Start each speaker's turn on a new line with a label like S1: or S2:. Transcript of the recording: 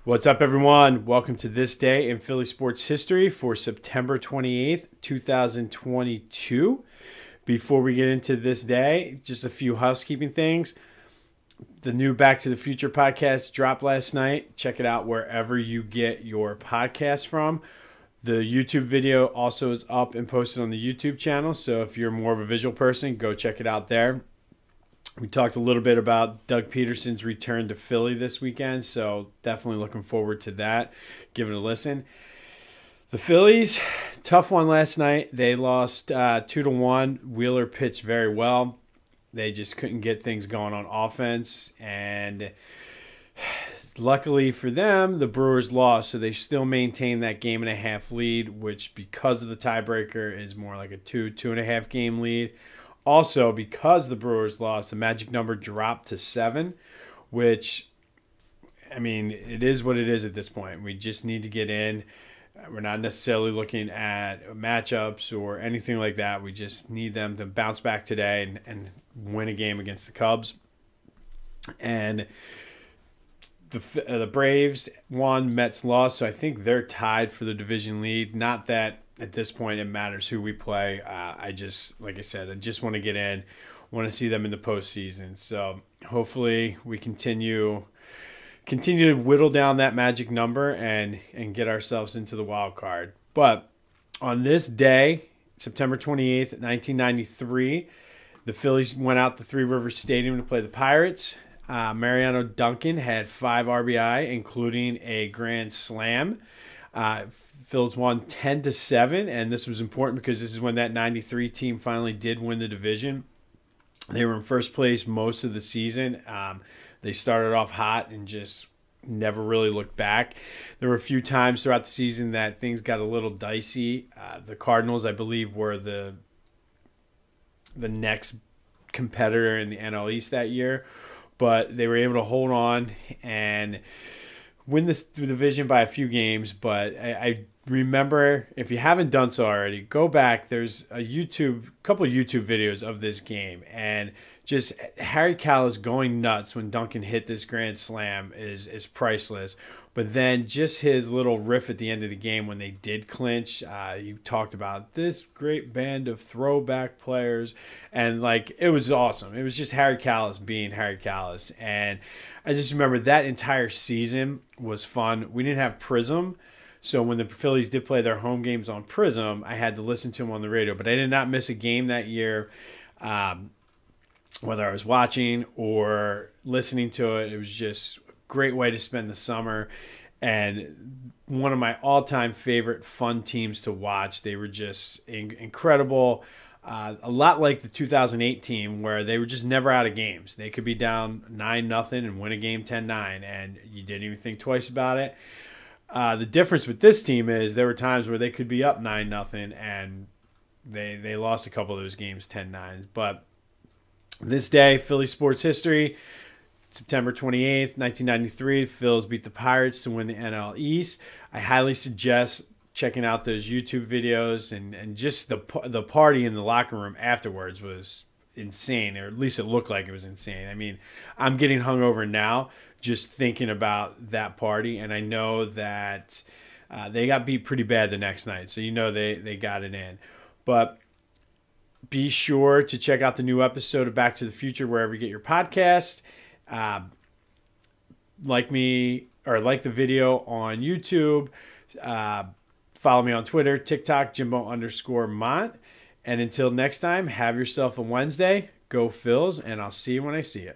S1: What's up, everyone? Welcome to this day in Philly sports history for September 28th, 2022. Before we get into this day, just a few housekeeping things. The new Back to the Future podcast dropped last night. Check it out wherever you get your podcast from. The YouTube video also is up and posted on the YouTube channel, so if you're more of a visual person, go check it out there. We talked a little bit about Doug Peterson's return to Philly this weekend, so definitely looking forward to that. Give it a listen. The Phillies, tough one last night. They lost 2-1. Wheeler pitched very well. They just couldn't get things going on offense, and luckily for them, the Brewers lost, so they still maintain that game-and-a-half lead, which because of the tiebreaker is more like a 2.5 game lead. Also, because the Brewers lost, the magic number dropped to 7, which, I mean, it is what it is at this point. We just need to get in. We're not necessarily looking at matchups or anything like that. We just need them to bounce back today and win a game against the Cubs. And the Braves won, Mets lost, so I think they're tied for the division lead. Not that at this point it matters who we play. Like I said, I just want to get in, want to see them in the postseason. So hopefully we continue to whittle down that magic number and get ourselves into the wild card. But on this day, September 28th, 1993, the Phillies went out to Three Rivers Stadium to play the Pirates. Mariano Duncan had 5 RBI, including a grand slam. Phillies won 10-7, and this was important because this is when that 93 team finally did win the division. They were in first place most of the season. They started off hot and just never really looked back. There were a few times throughout the season that things got a little dicey. The Cardinals, I believe, were the next competitor in the NL East that year, but they were able to hold on and win the division by a few games. But I remember, if you haven't done so already, go back. There's a couple of YouTube videos of this game, and just Harry Kalas going nuts when Duncan hit this grand slam is priceless. But then just his little riff at the end of the game when they did clinch, you talked about this great band of throwback players, and like it was awesome. It was just Harry Kalas being Harry Kalas, and I just remember that entire season was fun. We didn't have Prism, so when the Phillies did play their home games on Prism, I had to listen to them on the radio. But I did not miss a game that year, whether I was watching or listening to it. It was just a great way to spend the summer, and one of my all-time favorite fun teams to watch. They were just incredible. A lot like the 2008 team, where they were just never out of games. They could be down 9-0 and win a game 10-9, and you didn't even think twice about it. The difference with this team is there were times where they could be up 9-0 and they lost a couple of those games 10-9. But this day, Philly sports history, September 28th, 1993, the Phillies beat the Pirates to win the NL East. I highly suggest checking out those YouTube videos, and just the party in the locker room afterwards was insane, or at least it looked like it was insane. I mean, I'm getting hungover now just thinking about that party, and I know that they got beat pretty bad the next night, so they got it in. But be sure to check out the new episode of Back to the Future wherever you get your podcast. Like the video on YouTube. Follow me on Twitter, TikTok, Jimbo_Mont. And until next time, have yourself a Wednesday. Go Phils, and I'll see you when I see you.